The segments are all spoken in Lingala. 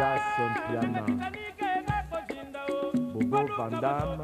Jason Piana, Bobo Van Damme,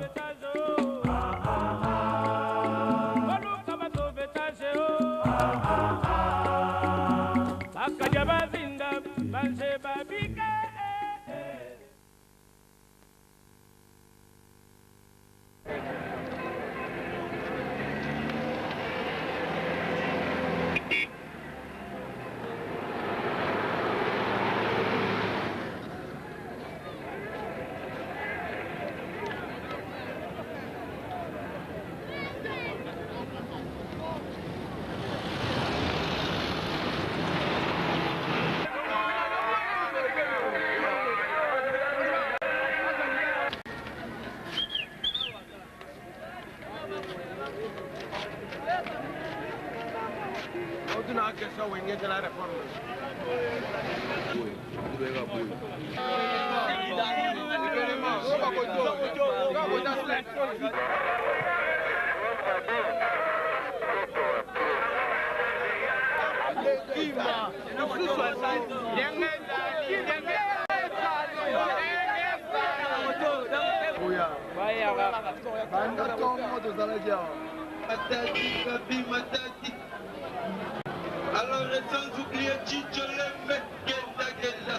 alors sans oublier Chicho Lembe Genda.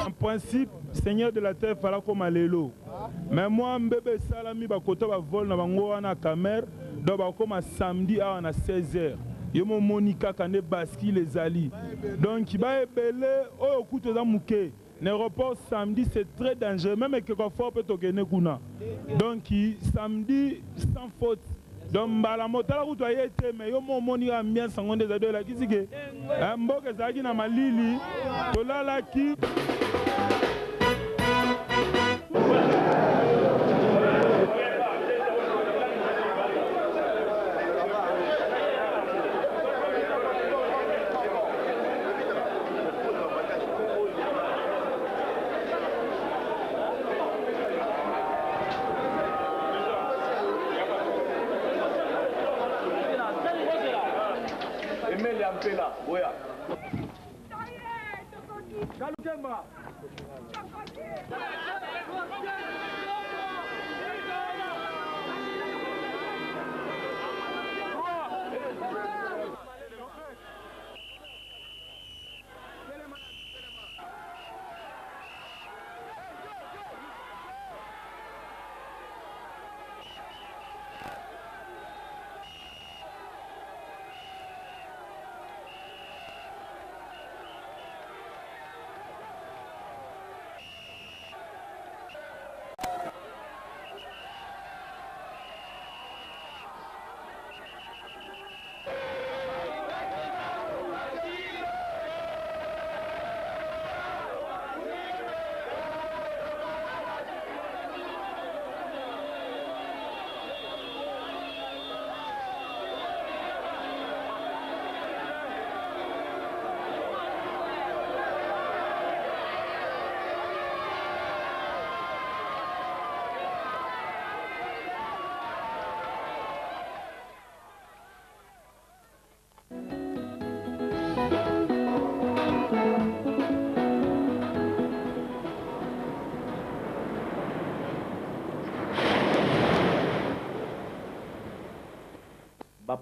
En principe, Seigneur de la terre fera comme Allélo. Mais moi, mbebe salami bakota ba vol na bango wana Camer, donc ba comme samedi à 16h. Yomo Monica kane baski les ali. Donc ba ebele o kuto za muke. L'aéroport samedi c'est très dangereux même quelque fois peut tokene kuna. Donc samedi sans faute. Donc la moto la route a été mais yomo moni ambiance ngonde za de la kisike. Mboke zaki na malili. Tolala ki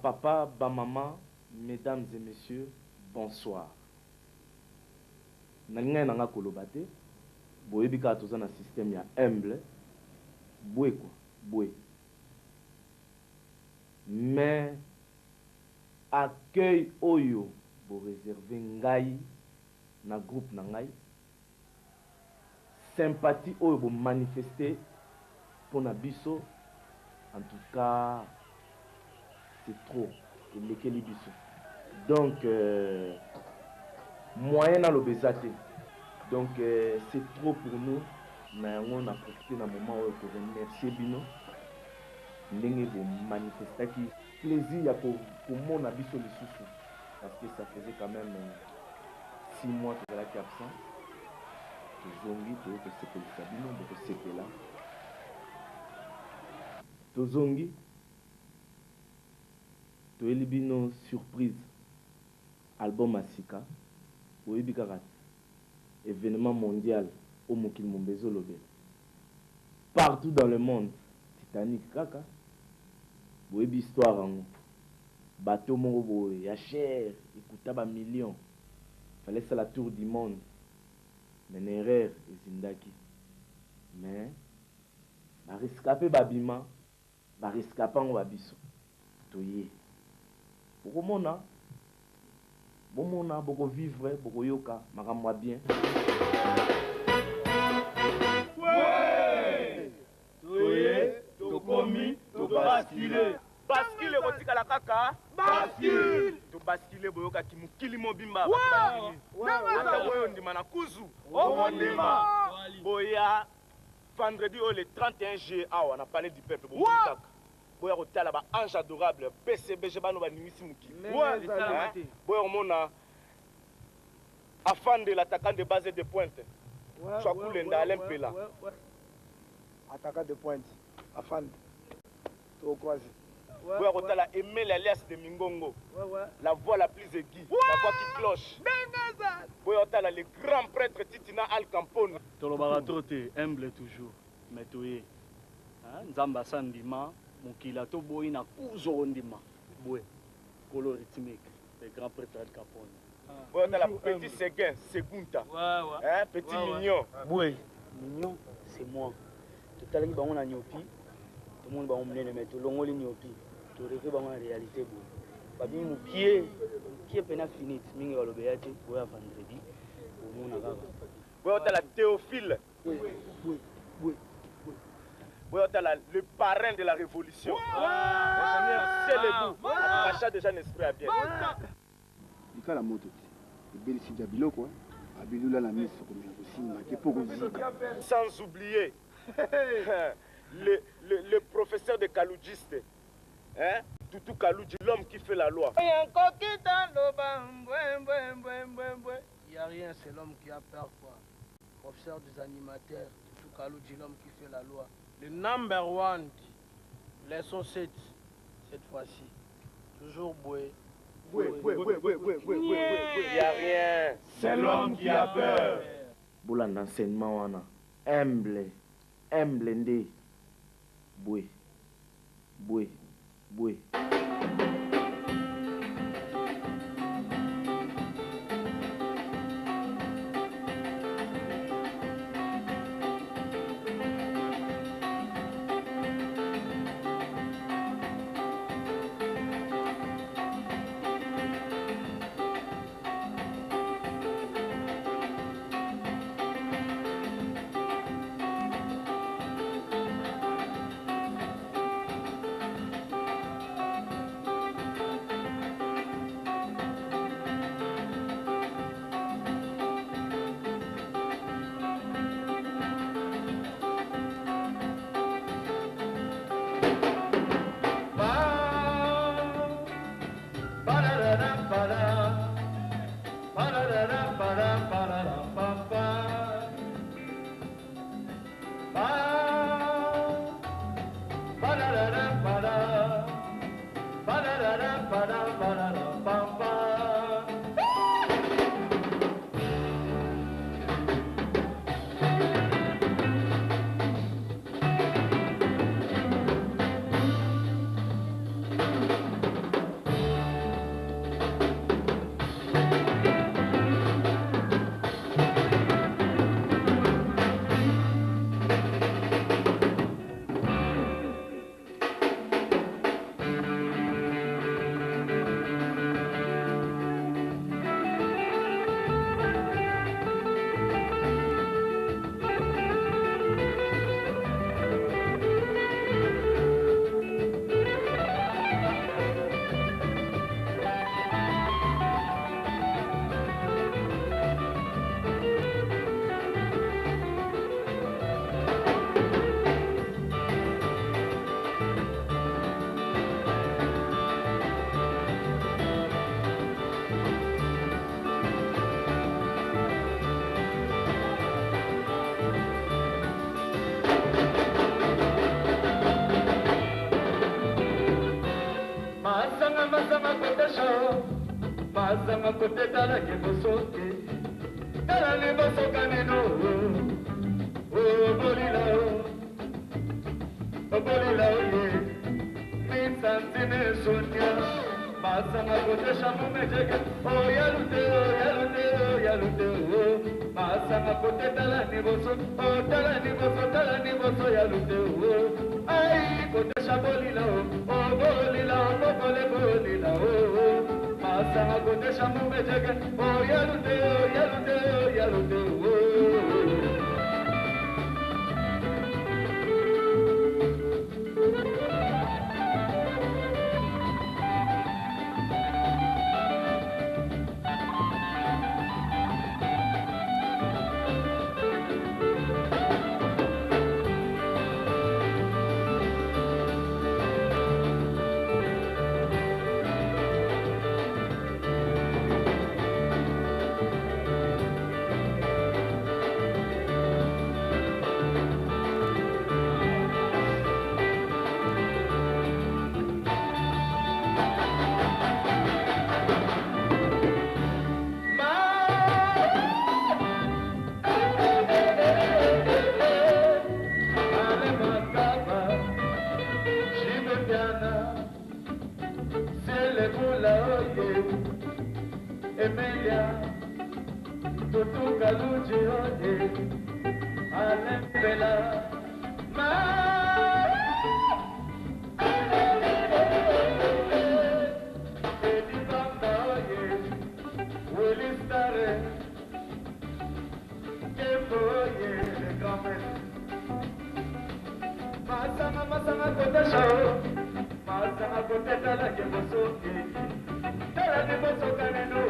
Papa, maman, mesdames et messieurs, bonsoir. Nalinga nanga kolobate, boyebika toza na système ya humble, boye quoi, boye. Mais accueil oyo bo réserver ngai na groupe na ngai. Sympathie oyo bo manifester pour na biso, en tout cas c'est trop. Donc, moyen à l'obésité. Donc, c'est trop pour nous. Mais on a profité d'un moment pour remercier Bino. Nous avons manifesté qui plaisir pour mon abisso de sous. parce que ça faisait quand même 6 mois que j'étais absent. Tozongi, tozosepelisa bino, bokosepela. Tozongi, toyeli bino surprise. Album Asika, oyebi kaka événement mondial au mokili mombezo lobel. Partout dans le monde, Titanic kaka, oyebi histoire ango. Bateau moko boye ya cher, ekuta ba millions. Fallait ça la tour du monde. Mais une erreur ezindaki. Mais ba rescapé babima, ba rescapé ngo babiso. Toye. Bokomona bomona boko vivre boko yoka makamwa bien. Ouais! Toye, tokomi, tobascule. Bascule kotikala kaka. Bascule! Tobascule boyoka kimukili mobimba. Ata boyo ndima na kuzu. Omondima! Boya vendredi le 31 juillet awa na palais du peuple. Boya kotala ba ange adorable PCBG bano banimisi mukili. Boya omona afin de l'attaquant de base de pointe. Chakulenda Alempela. Attaquant de pointe. Afin de croiser. Boya kotala Emile alias de Mingongo. La voix la plus aiguë, la voix qui cloche. Boya kotala le grand prêtre Titina Al Campone. Tolobara trote humble toujours. Mais toye. Nzamba sandima. Mokila to boyi na kuzo ndima boy kolo rythmique le grand prêtre Al Capone. Boy la petit Séguin Segunta. Hein, petit mignon. Boy mignon c'est moi. Totalaki bango na nyopi. Tout le monde bango mnene mais to longoli nyopi. To reke bango na réalité boy. Babi mukie pena finite mingi balobeyate boy vendredi. Omona kaka. Boy la Théophile. Le parrain de la révolution. C'est le bout. Achat déjà n'esprit à bien. Il la moto. Il bénéficie de biloko. Abilula la mise Sans oublier le professeur de Kaloudjiste. Hein? Toutou Kaloudji, l'homme qui fait la loi. Il n'y a rien, c'est l'homme qui a peur, quoi. Professeur des animateurs, Toutou Kaloudji, l'homme qui fait la loi. Le number one, leçon 7, cette fois-ci. Toujours boué. Il n'y a rien. C'est l'homme qui a peur. Boula d'enseignement wana. Humble nde. Boué. masanga kote tala ke bosoke tala ne bosoka neno bolila ye minsantine sonia masanga kote shamu mejeke yalute masanga kote tala ni boso tala ni boso yalute ai kote shabolila bolila masanga kote shamu mejeke yalute Emilia, tutu kaluji oye, alembela, ma. Edi bamba oye, Willy Stare, Kembo oye, le grand-mère. Masanga kote shao, masanga kote tala kembo soke. Tala ni bosoka neno,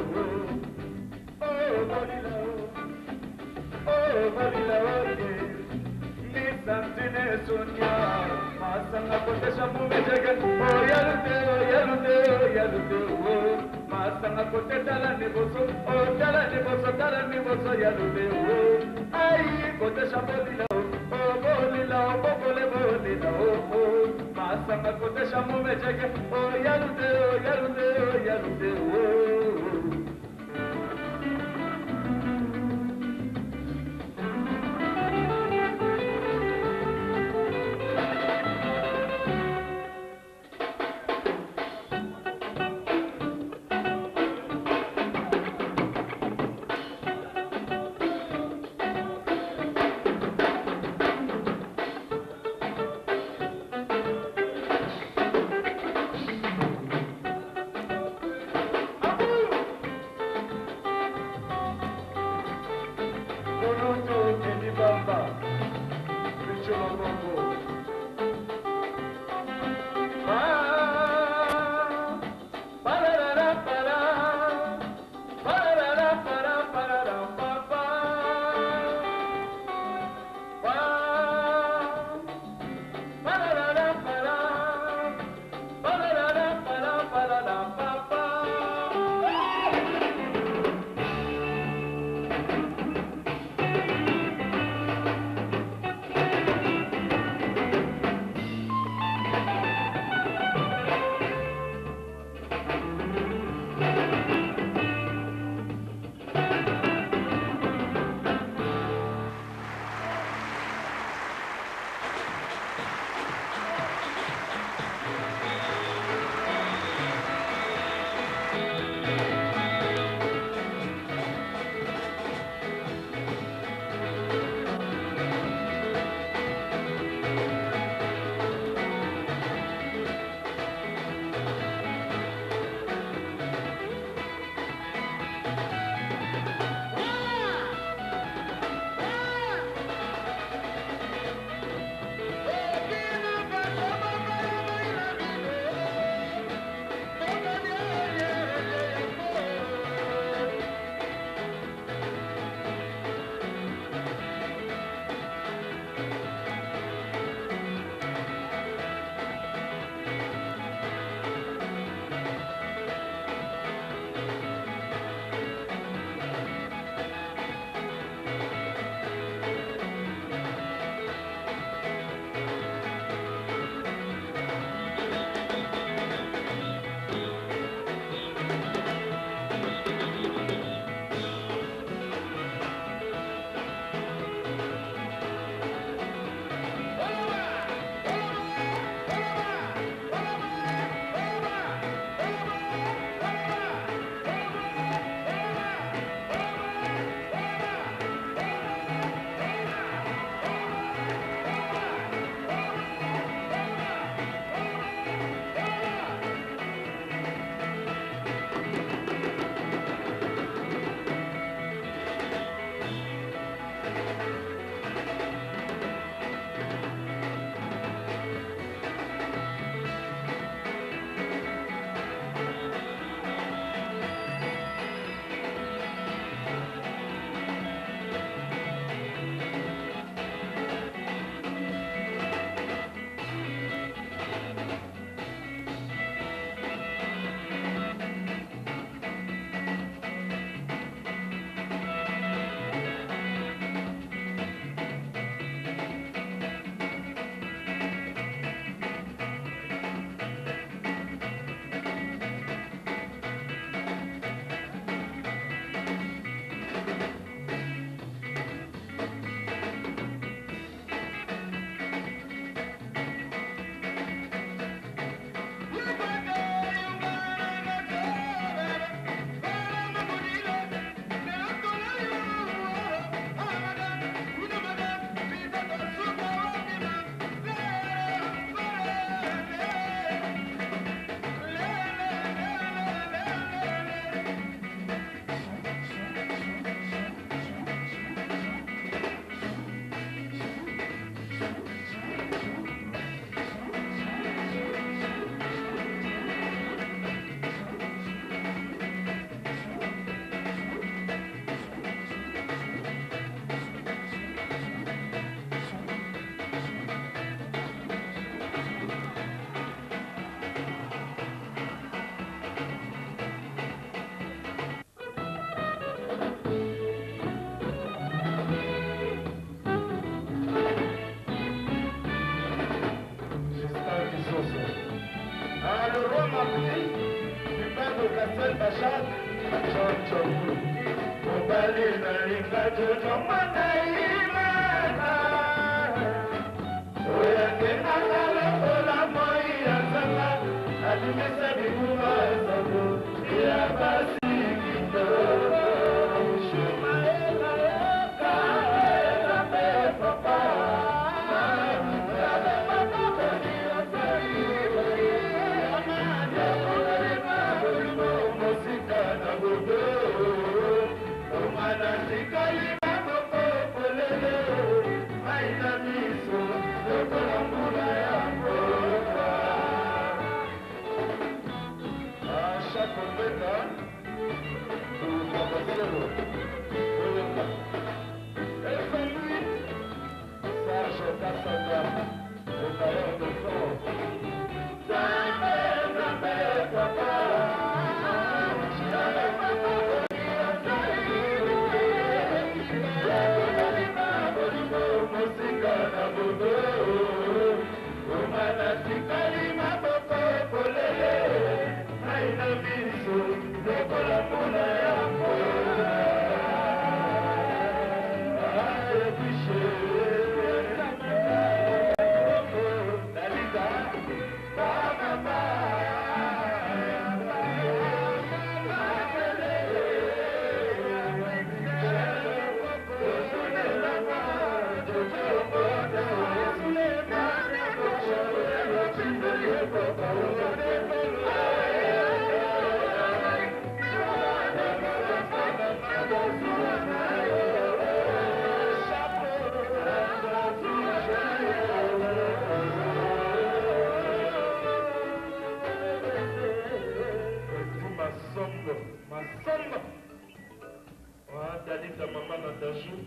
bolila oye, ni santine sonia, masanga kote shamu mejeke, yalute, masanga kote tala ni boso, tala ni boso yalute, ai kote shabolila, bolila, masanga kote shamu mejeke, yalute,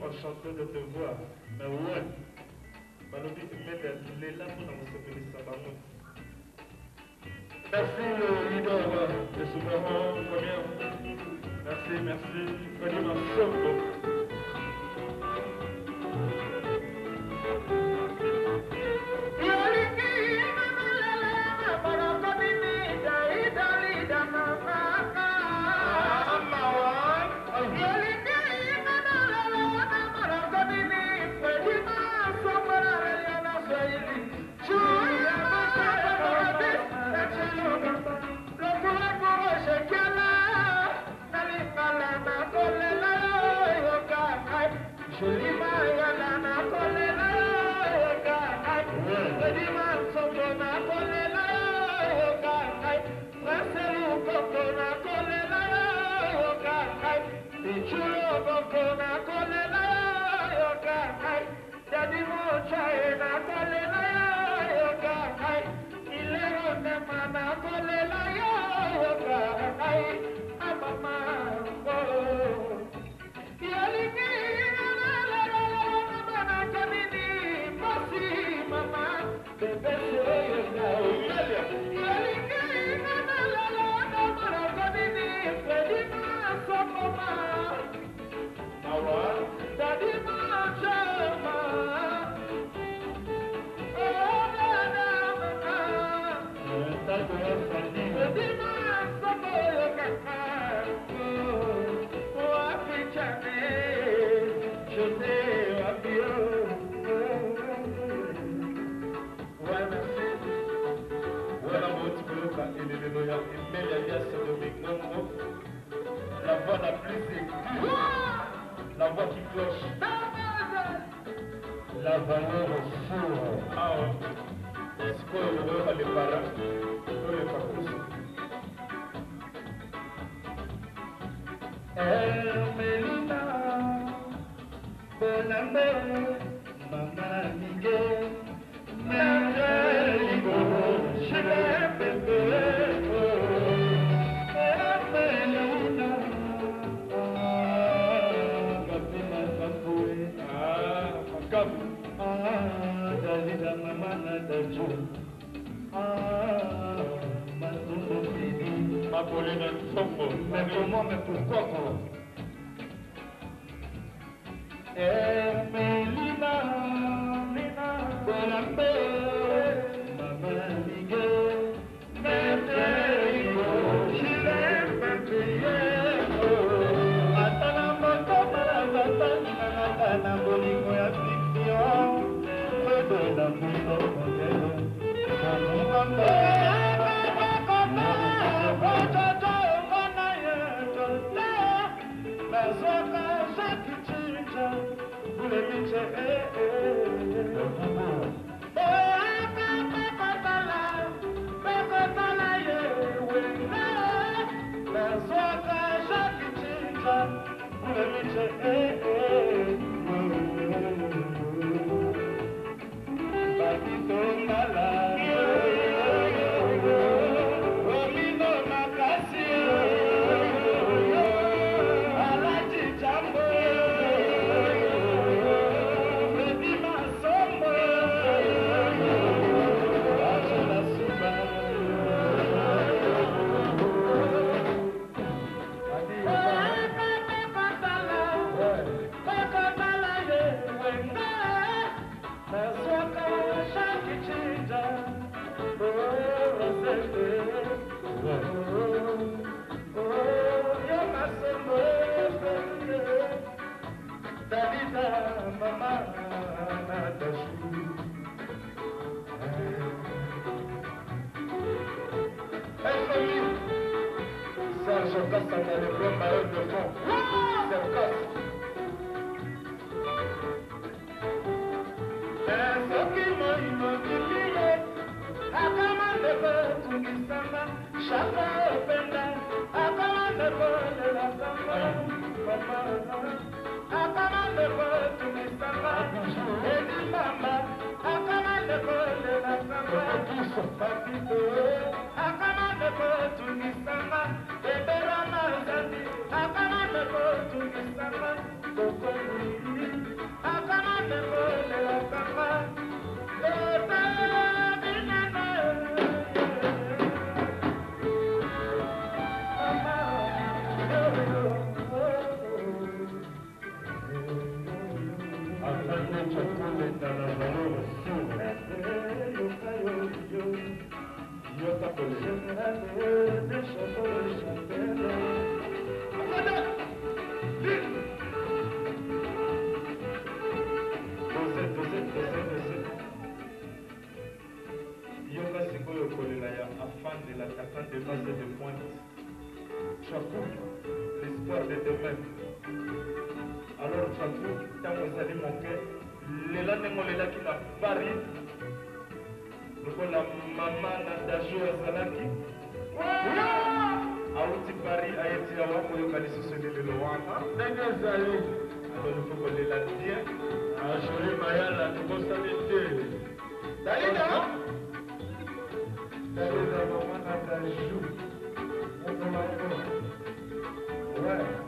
Enchanté de te voir. Mais ouais, Balobi, tu es là pour nous sauver ça. Merci le leader de Souverain, première. Merci. Fadi Massoko. La voix la plus aiguë, la voix qui cloche, la valeur sourde. Ah ouais, c'est quoi le valeur à les parents, les parents. Melina, Bonambe, Mama Miguel, Mérigo, je l'aime bébé. Mais comment, mais pourquoi quoi? Melina, Bonambe, Mama Miguel, Mérigo, je l'aime bébé. L'espoir de demain. Alors, Chakou, tant que ça dit manqué, les là n'est qui n'a pas ri. La maman n'a d'ajou à Salaki. Aouti Paris a été à Wako Yokani Sosoli de Loana. Alors, il faut qu'on les la bien. Ah, joli Mayala, nous constatons. Dalida, maman n'a d'ajou. Ouais.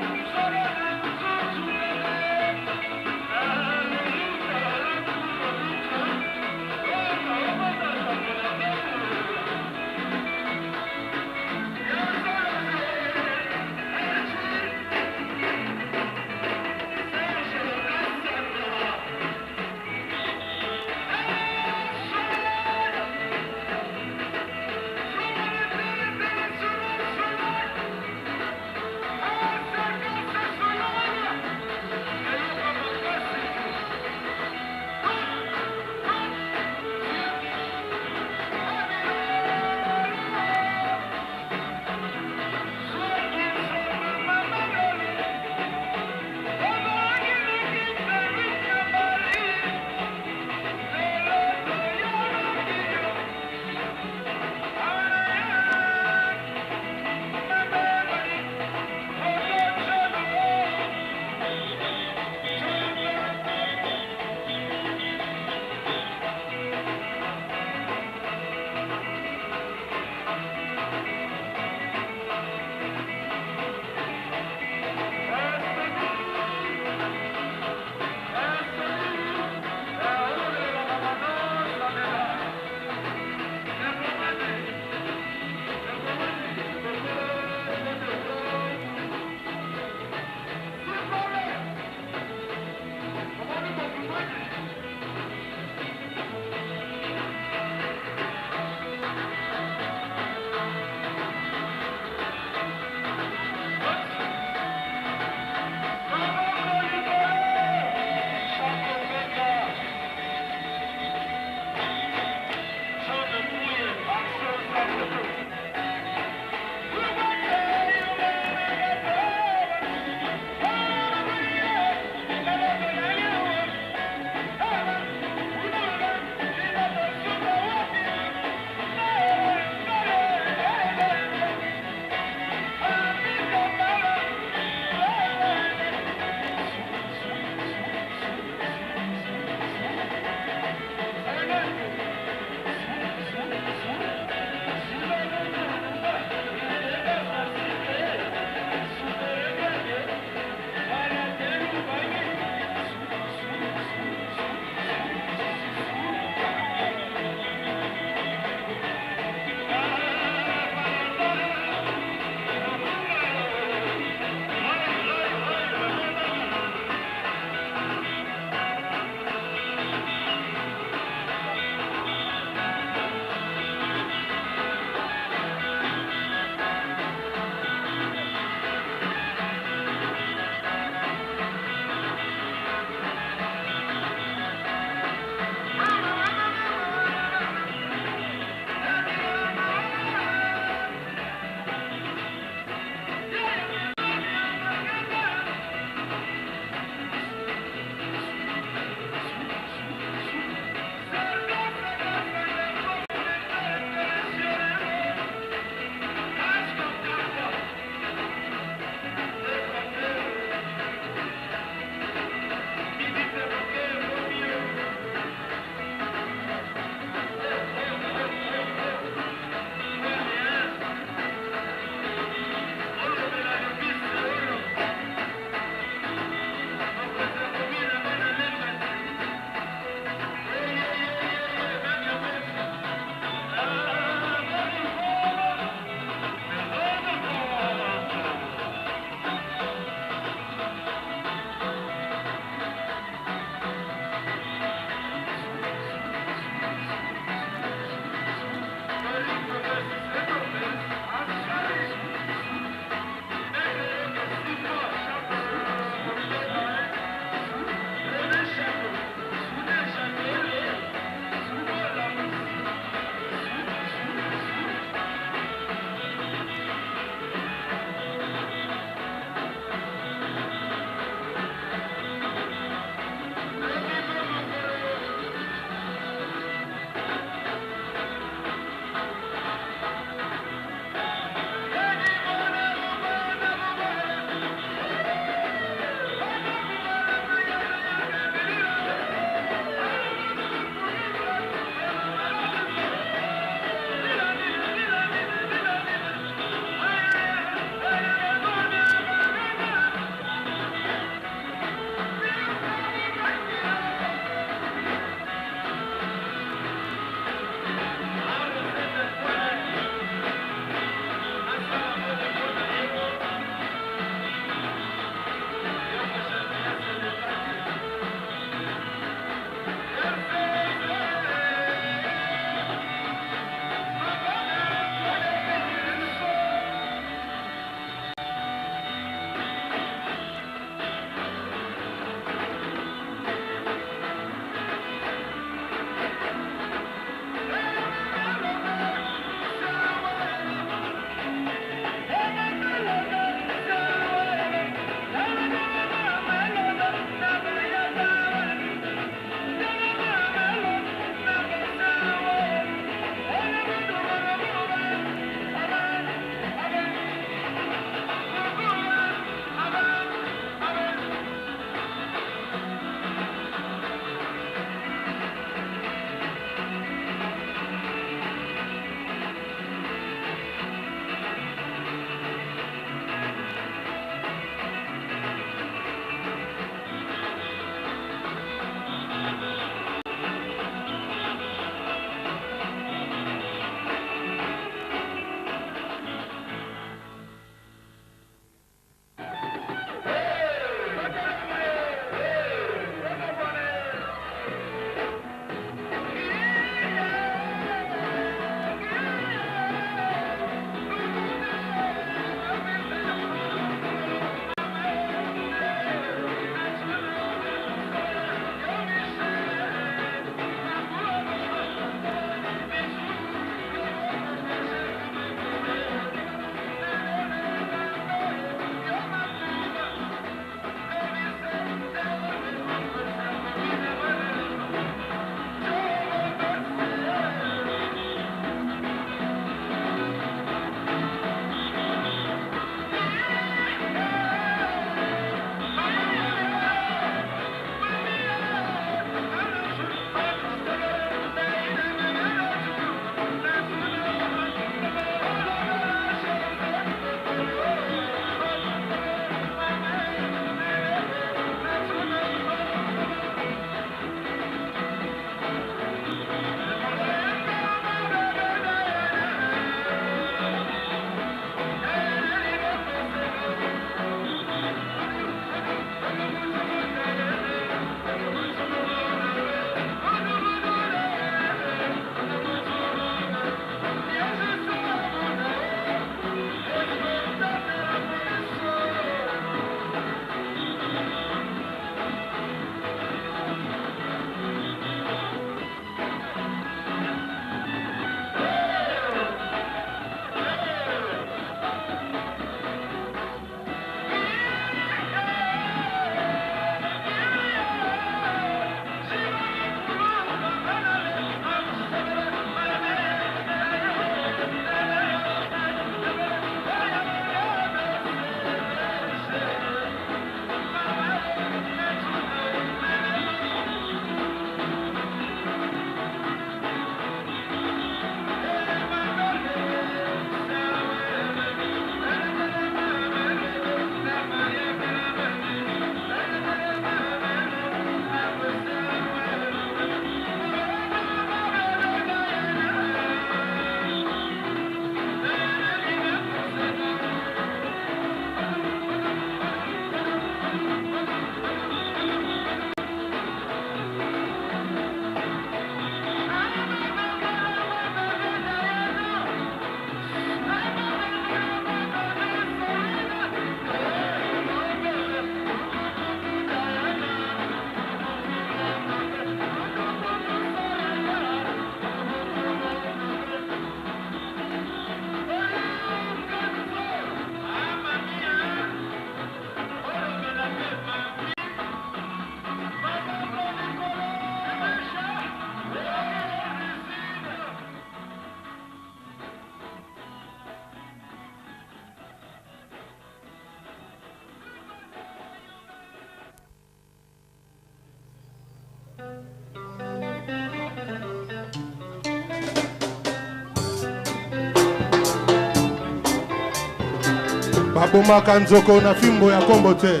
Abomaka Nzoko na fimbo ya Kombote.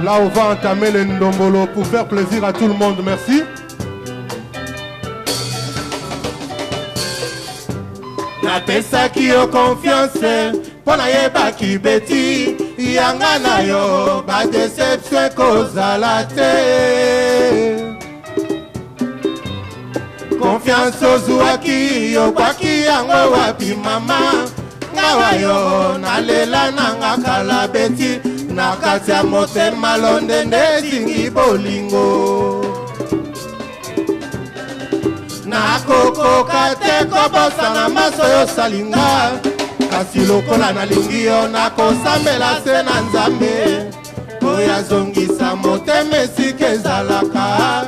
Là on va entamer les ndombolo pour faire plaisir à tout le monde. Merci. Napesaki yo confiance pona yebaki beti yanga na yo ba déception kozala te. Confiance ozwaki yo kwaki yango wapi mama ngawa yo nalela nanga kala beti nakati ya motema londe ndezingi bolingo nakokoka te kobosana maso yo salinga kasi lokola nalingi yo nakosambela se na nzambe oyo azongisa motema esika ezalaka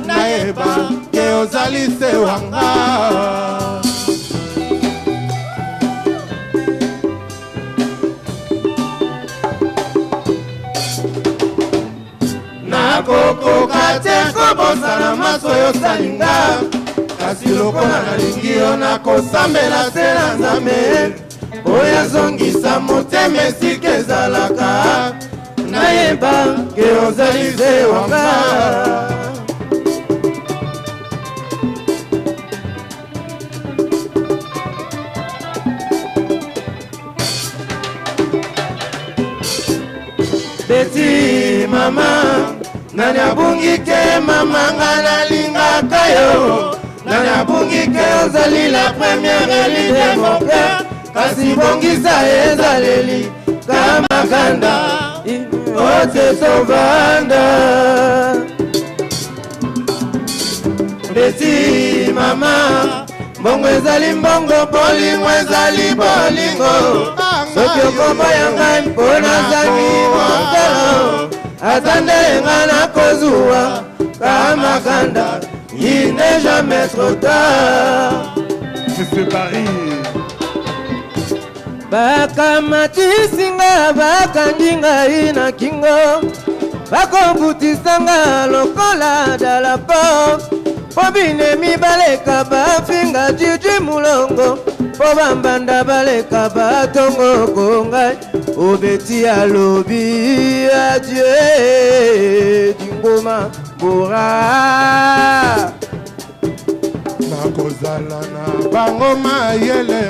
nayeba ke ozali se wanga. Nakokoka te kobosana maso yo salinga kasi lokola nalingi yo nakosambela se na nzambe oyo azongisa motema esika ezalaka nayeba ke ozali se wanga. Beti mama nani abungi ke mama ngana lingaka yo nani abungi ke ozali la première élite de mon cœur kasi bongisa ezaleli kama kanda ote sovanda. Beti mama mbongo ezali mbongo bolingo ezali bolingo soki okomba ya ngai mpona zangi mokelo attendez ngana kozua kama kanda il n'est jamais trop tard. C'est Paris. Bakamatisinga bakandi ngai na kingo bakobutisanga lokola dalapo po binemi baleka bafinga jiji mulongo po bambanda baleka batongo kongai obeti alobi adieu dingoma bora nakozala na bango mayele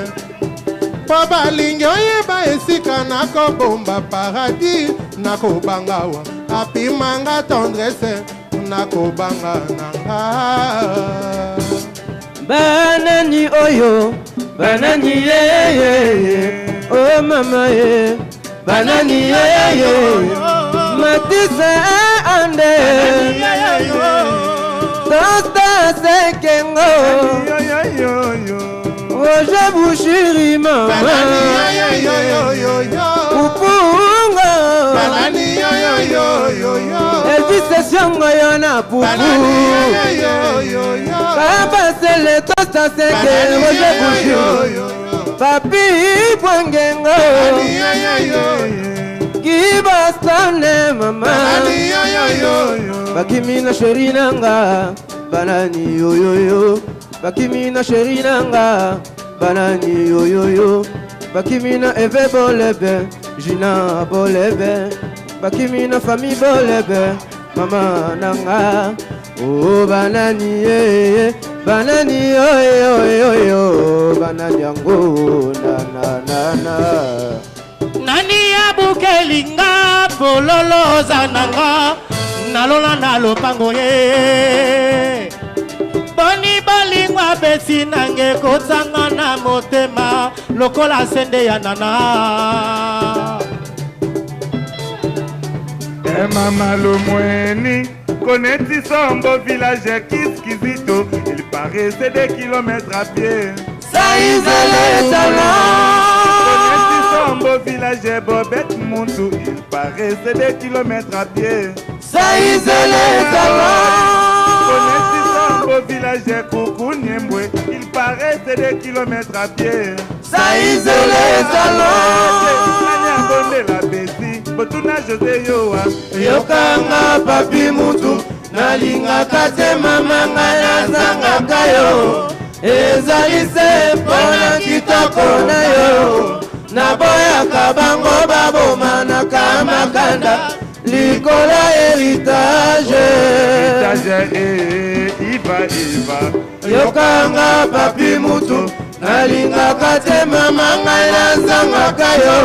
po balingi oyeba esika nakobomba paradis nakobangawa apimanga tendresse nakobanga nanga. Banani oyo banani ye oh mama ye banani ye matisa ande tosta sekengo Roger Bouchiri mama upunga Elvis Siongo yona pupu Kabasele tosta seke Roger Bouchiri Papi Bwangengo Kibastane mama Bakimina Sherinanga Banani yoyoyo Bakimina Sherinanga Banani yoyoyo Bakimina Eve Bolebe Jina Bolebe Bakimina Fami Bolebe Mama Nanga Oh banani ye Banani yo Banani yango na Nani abukelinga Pololo zananga Nalola nalopango ye Boni balingwa besi nange kotanga na motema lokola sende ya nana. Mama Lomweni connaît Sombo village Kiskizito. Il paraissait des kilomètres à pied. Ça isole Connaît Sombo village Bobette Montou. Il paraissait des kilomètres à pied. Ça isole Au village Koukou Niembwe, il paraît c'est des kilomètres à pied. Ça isole la Bessie, Botuna José Yoa. Yokanga papi mutu, nalinga kate mama ngana zanga kayo. Ezali se pona kitoko na yo, naboyaka bango babomanaka makanda likolo héritage yokanga papi mutu nalingaka te mama ngai nazangaka yo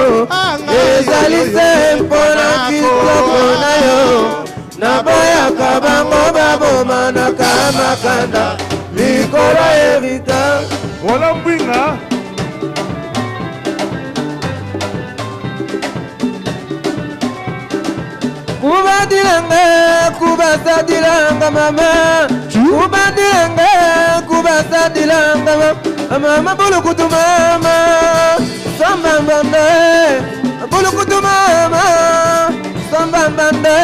ezali se mpona kitoko na yo naboyaka bango babomanaka makanda likolo héritage wala mbwinga kubadilanga kubasadilanga mama kubadilanga kubasadilanga mama bulukutu mama sambambande bulukutu mama sambambande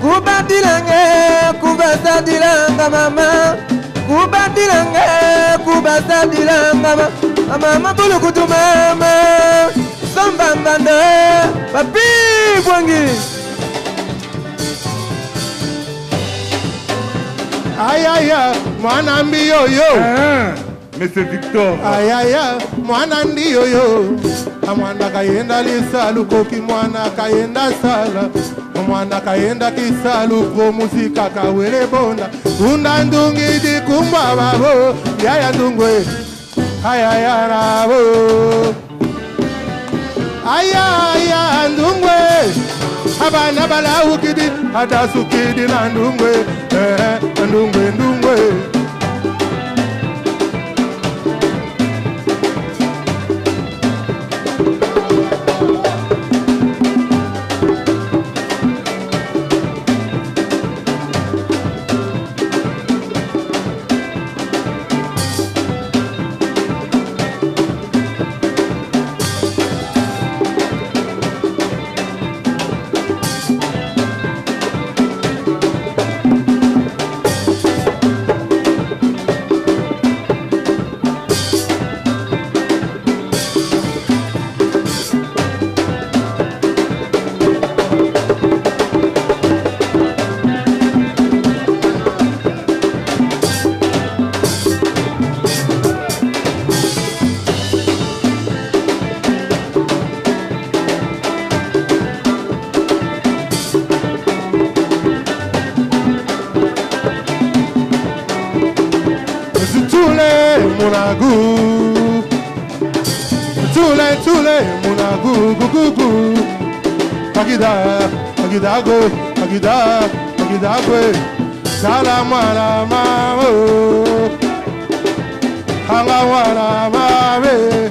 kubadilanga kubasadilanga mama kubadilanga kubasadilanga mama bulukutu mama sambambande papi bwangi. Aïe aïe, mwana mbiyoyo Monsieur Victor aïe aïe, mwana ndiyoyo mwana kayenda lisalu koki mwana kayenda sala mwana kayenda kisalu pro musika kawele bonda unda ndungi di kumba babo yaya ndungwe aya ya rabo aya ndungwe abana balawukidi adasukidi na ndungwe ndungwe ndungwe Tule munagu gugugu Agida agidago agidagwe Salamana mamo Hangawana mame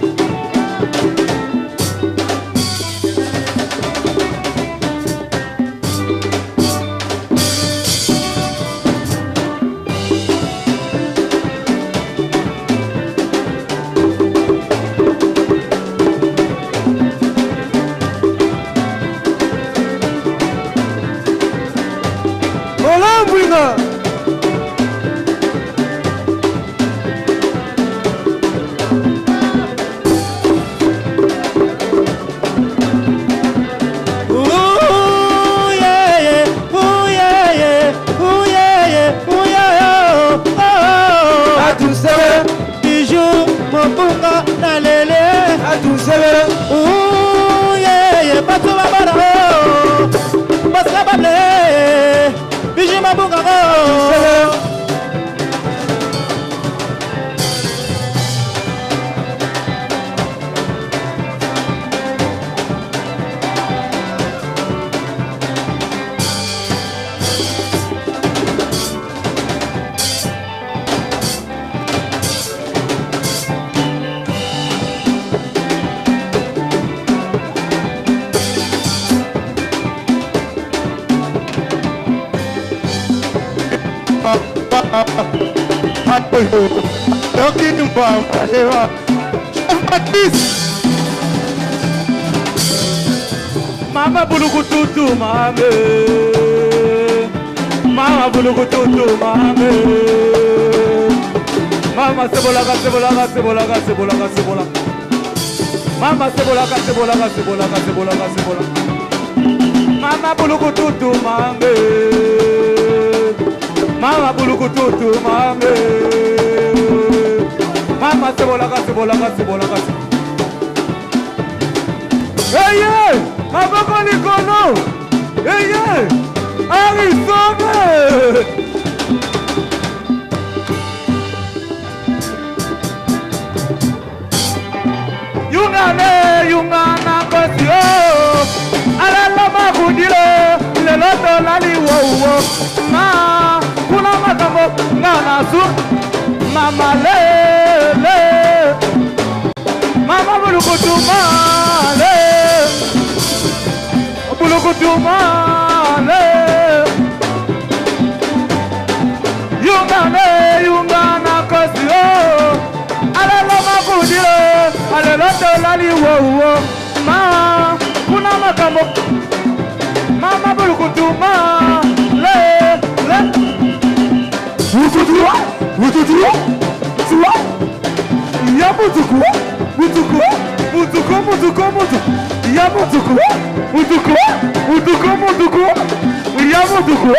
Mama bulukututu mame Mama bulukututu mame Mama sebolaga Mama sebolaga Mama bulukututu mame Mama bulukututu mame Mama sebolaga Eye, maboko likolo. Eye, Arisonne. Yungana kosio. Alala makudilo, leloto lali wo. Ma, kuna makambo ngana su. Mama le. Mama bulukutuma le. Bulukutuma le. Yungana kosio. Alala makudilo, leloto lali wo. Ma, kuna makambo. Mama bulukutuma le. Wututu. Ya mutuku. Ya mutuku. Ya mutuku.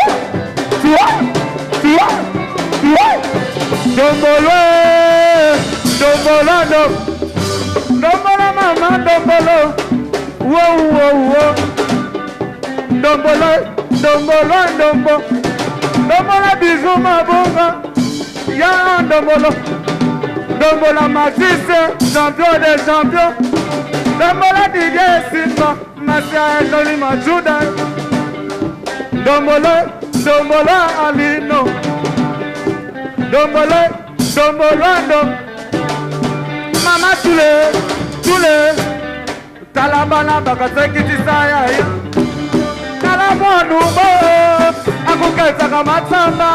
Dombolo mama dombolo. Wow. Dombolo bisou mabonga. Ya Dombola Matisse, champion des champions. Dombola Didier Simba, Masia Joli Majuda. Dombola Alino. Dombola. Mama Tule. Talabana Bakaseki Tisaya. Talabonu Bo. Akuketa Kamatsamba.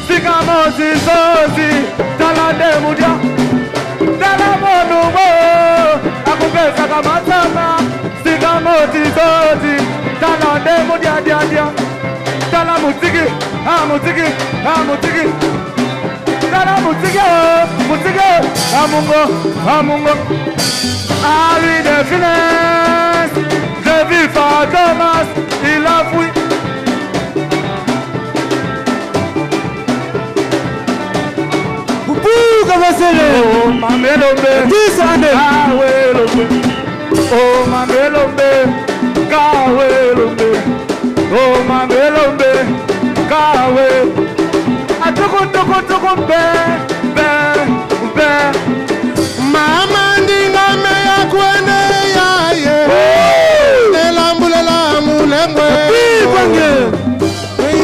Sikamozi Zozi. Talade Mudia. Talabonu Bo. Akuketa Kamatsamba. Sikamozi Zozi. Talade Mudia Dia. Talamutiki. Amutiki. Talamutiki. Amungo. À lui de finesse. Je vis Thomas. Il a fui. Oh, Mamelombe, 10 années. Oh, Mamelombe, Kawelombe. Oh, Mamelombe, Kawe. Atuku, be. Mama ndinga meya kwene ya ye. Nelambulela mulengwe.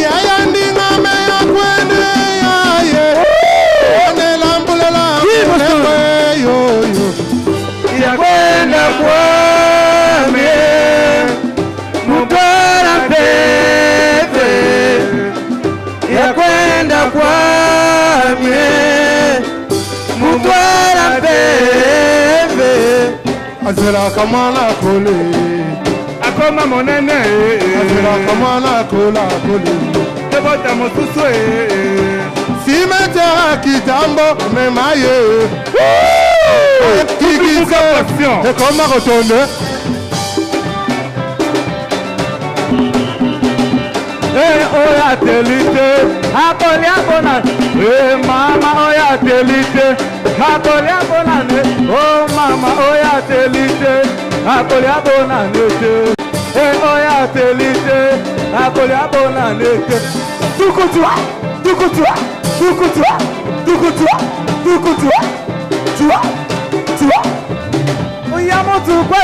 Yaya ndinga meya kwene ya ye. Yakwenda kwame mubara pepe. Yakwenda kwame mubara pepe. Azela kamana kole. Akoma monene. Azela kamana kole. Tebota mosusu Cimetière Kitambo, Memaye. Kikisa, et comment retourner? Oya telite, akoli abona. Mama oya telite, akoli abona. Oh mama oya telite, akoli abona. Oya telite, akoli abona. Tukutua. Ya mutukwe.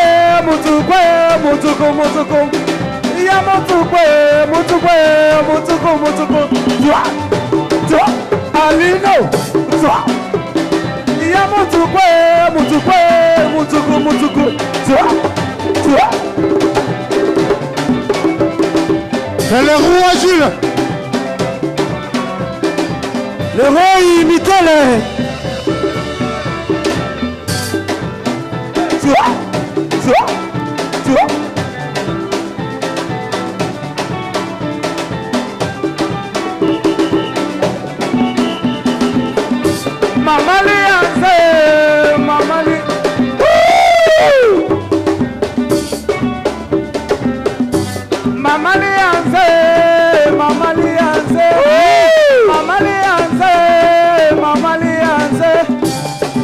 Ya mutukwe. Alino. Ya mutukwe. C'est le roi Jules. Le roi Mitele. Tu vois.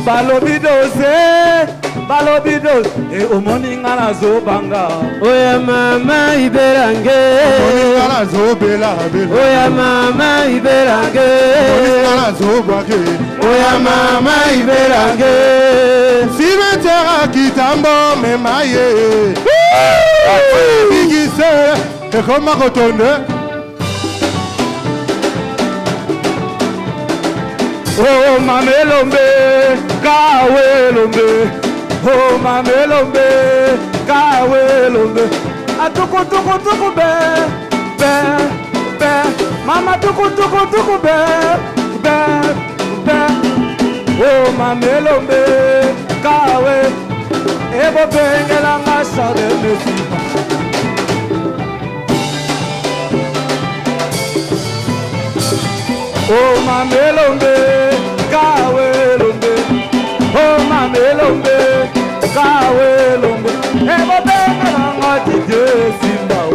Balobi dose, balobi dos e omoni nga nazobanga oya mama iberange omoni nga nazobela oya mama iberange omoni nga nazobwake oya mama iberange simetera kitambo memaye bigise ekoma kotonde oh mamelombe kawelombe oh mamelombe kawelombe atukutukutuku be mama tukutukutuku be oh mamelombe kawe ebo bengelanga sade mesipa oh mamelombe kawelombe oh mamelombe kawelombe ebo bengelanga didie simbao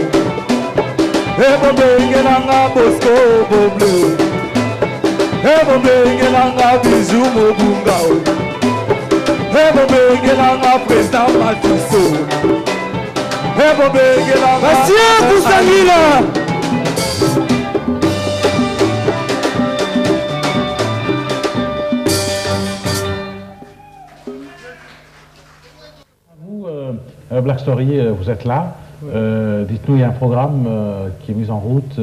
ebo bengelanga bosco boble ebo bengelanga bizu mobungao ebo bengelanga président Matiso ebo bengelanga Monsieur Boussangila. Vous, Black Story, vous êtes là. Dites-nous, il y a un programme qui est mis en route.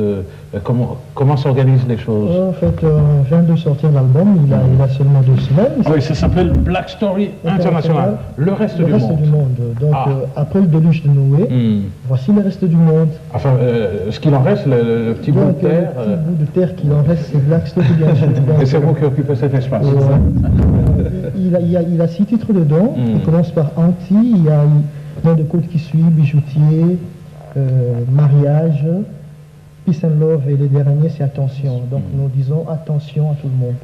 Comment s'organisent les choses? En fait, on vient de sortir l'album, il a seulement 2 semaines. Oui, ça s'appelle Black Story International. Le reste du monde. Donc, après le déluge de Noé, voici le reste du monde. Enfin, ce qu'il en reste, le petit bout de terre. Le petit bout de terre qu'il en reste, c'est Black Story, bien sûr. Et c'est vous qui occupez cet espace. Il a 6 titres dedans. Il commence par Anti, il y a nom de code qui suit, bijoutier, mariage, peace and love, et les derniers c'est attention. Donc nous disons attention à tout le monde.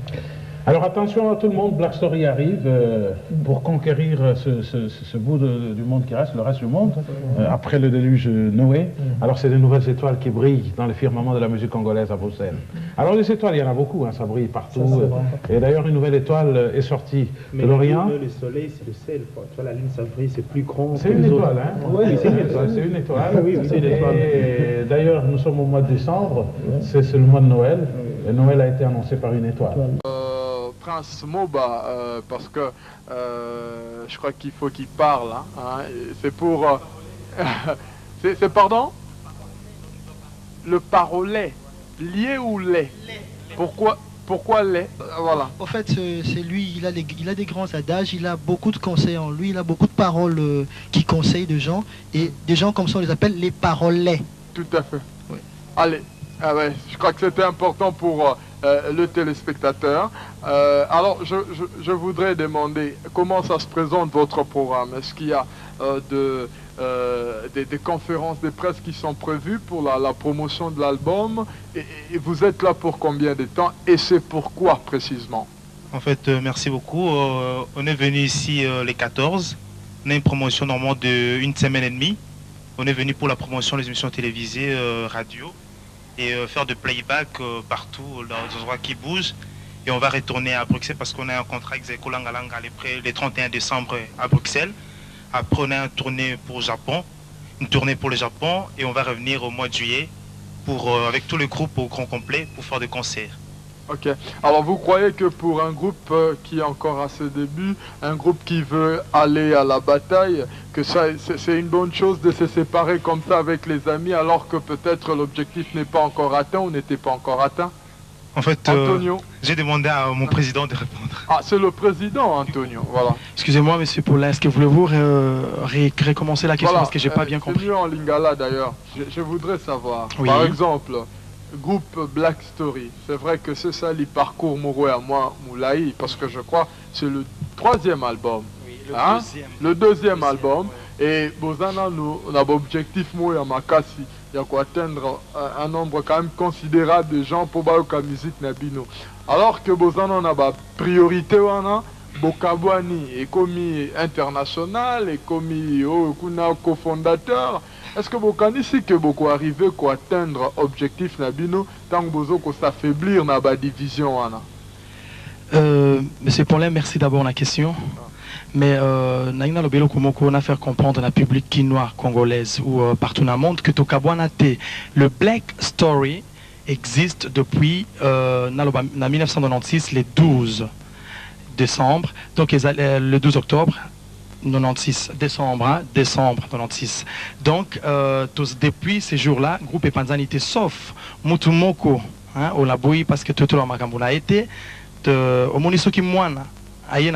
Alors attention à tout le monde, Black Story arrive pour conquérir ce bout du monde qui reste, le reste du monde, après le déluge Noé. Alors c'est des nouvelles étoiles qui brillent dans le firmament de la musique congolaise à Bruxelles. Alors les étoiles, il y en a beaucoup, hein, ça brille partout. Et d'ailleurs une nouvelle étoile est sortie de l'Orient. Le soleil c'est le sel, quoi. Tu vois, la lune ça brille, c'est plus grand. C'est une étoile, hein? Oui, c'est une étoile. C'est une étoile. Oui, c'est une étoile. Et d'ailleurs nous sommes au mois de décembre, c'est le mois de Noël. Et Noël a été annoncé par une étoile. Prince Moba, parce que je crois qu'il faut qu'il parle. Hein. C'est pour... c'est pardon? Le parolet. Lié ou lait? Pourquoi lait? Voilà. En fait, c'est lui, il a des grands adages, il a beaucoup de conseils en lui, il a beaucoup de paroles qui conseillent de gens. Et des gens comme ça, on les appelle les parolets. Tout à fait. Oui. Allez, je crois que c'était important pour... le téléspectateur. Alors, je voudrais demander comment ça se présente votre programme. Est-ce qu'il y a des conférences de presse qui sont prévues pour la promotion de l'album et vous êtes là pour combien de temps et c'est pourquoi précisément? En fait, merci beaucoup. On est venu ici les 14. On a une promotion normalement d'1 semaine et demie. On est venu pour la promotion des émissions télévisées, radio. Et faire de playback partout, dans les endroits qui bougent. Et on va retourner à Bruxelles parce qu'on a un contrat avec Zeko Langalanga le 31 décembre à Bruxelles. Après, on a une tournée pour le Japon. Et on va revenir au mois de juillet avec tous les groupes au grand complet pour faire des concerts. Ok. Alors, vous croyez que pour un groupe qui est encore à ses débuts, un groupe qui veut aller à la bataille, que c'est une bonne chose de se séparer comme ça avec les amis alors que peut-être l'objectif n'est pas encore atteint ou n'était pas encore atteint? En fait, j'ai demandé à mon président de répondre. Ah, c'est le président, Antonio, voilà. Excusez-moi, monsieur Paulin, est-ce que voulez-vous recommencer la question voilà, parce que j'ai pas bien compris. C'est mieux en lingala d'ailleurs. Je voudrais savoir, oui. Par exemple, groupe Black Story, c'est vrai que c'est ça le parcours Mouroué à moi, Moulaï, parce que je crois que c'est le 3e album. Oui, le deuxième album. Et Bozana, nous on a l'objectif Mouya Makasi. Il y a quoi atteindre un nombre quand même considérable de gens pour la musique Nabino. Alors que Bozana, on a la priorité, Bokabouani est commis international, et commis cofondateur. Est-ce que vous connaissez que beaucoup arriver à atteindre l'objectif Nabino tant que vous s'affaiblir dans la division? Monsieur Paulin, merci d'abord la question. Mais Naïna Lobelo Komoko, on a fait comprendre à la public quinois congolaise ou partout dans le monde que Tokabwanate, le Black Story existe depuis 1996, le 12 décembre, donc le 12 octobre 96, décembre 96. Donc, depuis ces jours-là, le groupe Epanzanité, sauf Mutumoko, au Laboui, parce que tout le monde a été, au Moniso qui moine, aïe,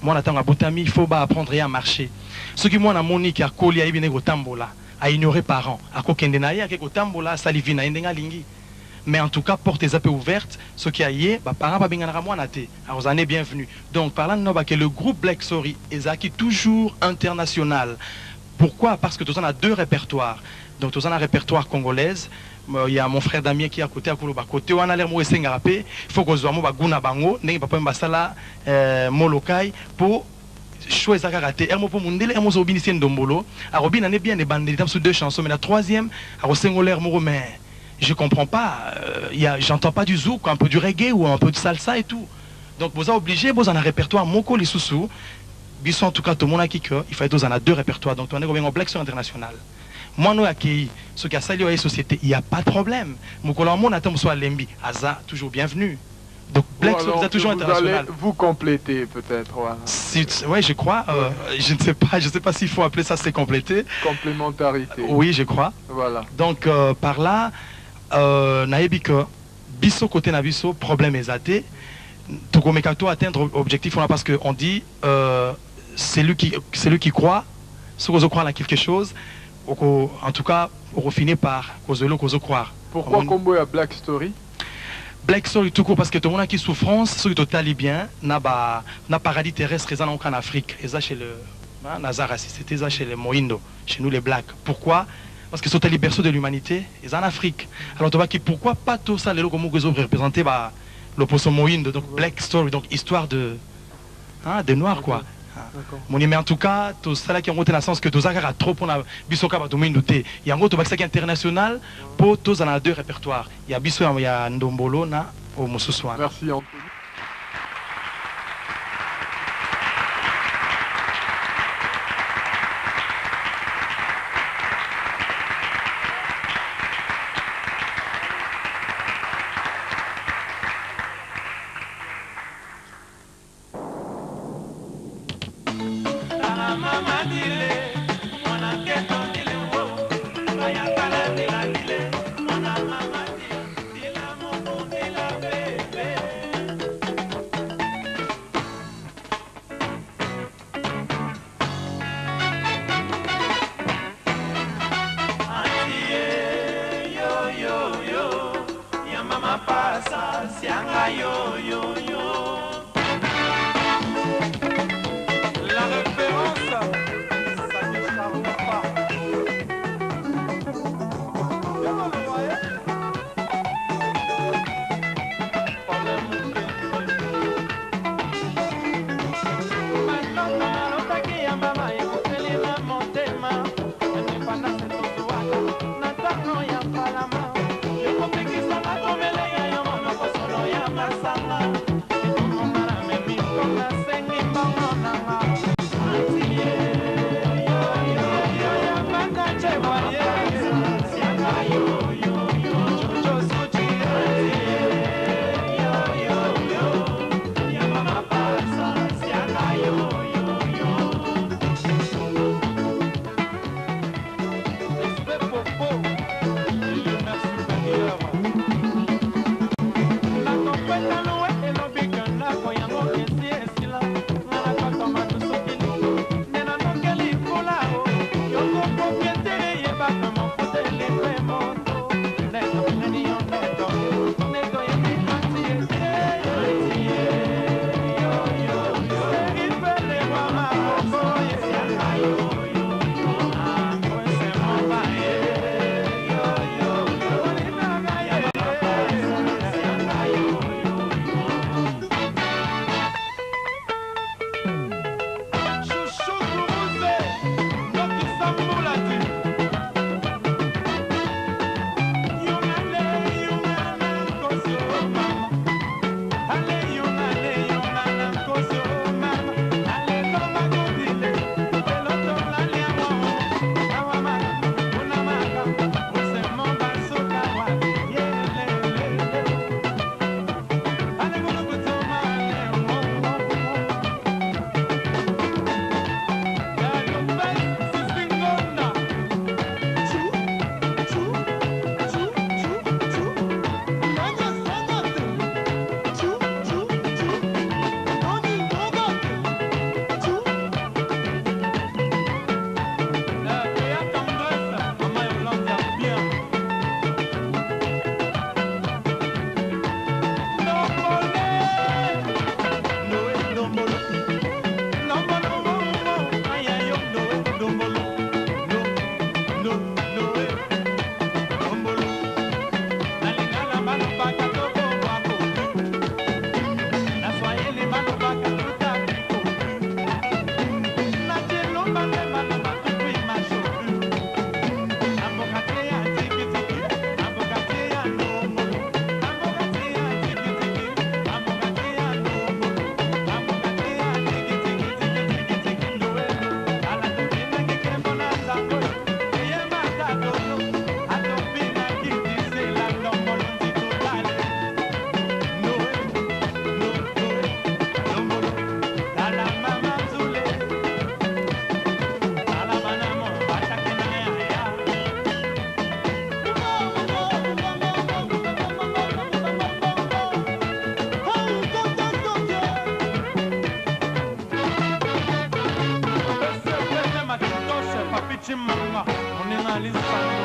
moi, attends, à Boutami, il faut apprendre à marcher. Ceux qui moine à Monique, à Koli, à Ibinego Tambola, à ignorer parents, à Kokendenaï, à Kotambola, Salivina, à Ndengalingi. Mais en tout cas, porte les appels ouvertes, ceux qui aillent, parents pas bien alors vous en êtes bienvenus. Donc, parlant de que le groupe Black Story est acquis toujours international. Pourquoi? Parce que nous avons deux répertoires. Donc, nous avons un répertoire congolaise. Il y a mon frère Damien qui est à côté, côté, on a l'air de il faut que nous ayons Guna Bango, papa Mbasala, Molokai, pour choisir à rater. Elle m'a pour mon délai, elle m'a obéissé Ndombolo. À Robin, on est bien des bandes, sur deux chansons, mais la troisième, à Rosengolaire, mais je comprends pas, j'entends pas du zouk, un peu du reggae ou un peu de salsa et tout. Donc vous êtes obligé, vous en un répertoire, Moko les sous-sous, en tout cas tout le monde a qui que, il fallait vous en a deux répertoires, donc on est en Black Story international. Moi, nous accueillis, ceux qui a sali la société, il n'y a pas de problème. Moko la monde attend soit Lembi, Aza, toujours bienvenue. Donc Black Story est toujours international. Allez vous compléter peut-être. Voilà. Oui, je crois. Je ne sais pas s'il faut appeler ça c'est compléter. Complémentarité. Oui, je crois. Voilà. Donc par là, naebika biso côté na biso problème exaté. Tokomekato atteindre objectif parce que on dit c'est lui qui croit, ceux qui croient à quelque chose. En tout cas, on finit par croire. Pourquoi combo à Black Story? Black Story tout court parce que tout le monde qui souffrance, ceux qui sont talibien, n'a paradis terrestre en Afrique. Et ça chez le Nazara, c'était ça chez les Moindo, chez nous les Blacks. Pourquoi? Parce que ce sont les berceaux de l'humanité, ils en Afrique. Alors tu vois pourquoi pas tout ça, les logos que vous représentez l'opposition Moindo, donc Black Story, donc histoire de noirs quoi. Mais en tout cas, tout ça qui ont monté dans le sens que tout ça a trop pour la bisoka ba domaine douté. Il y a un autre qui international pour tous dans deux répertoires. Il y a biso il y a Ndombolo na au Moussousouane. Merci Anthony. Masanga Chimanga, on est dans l'Insano.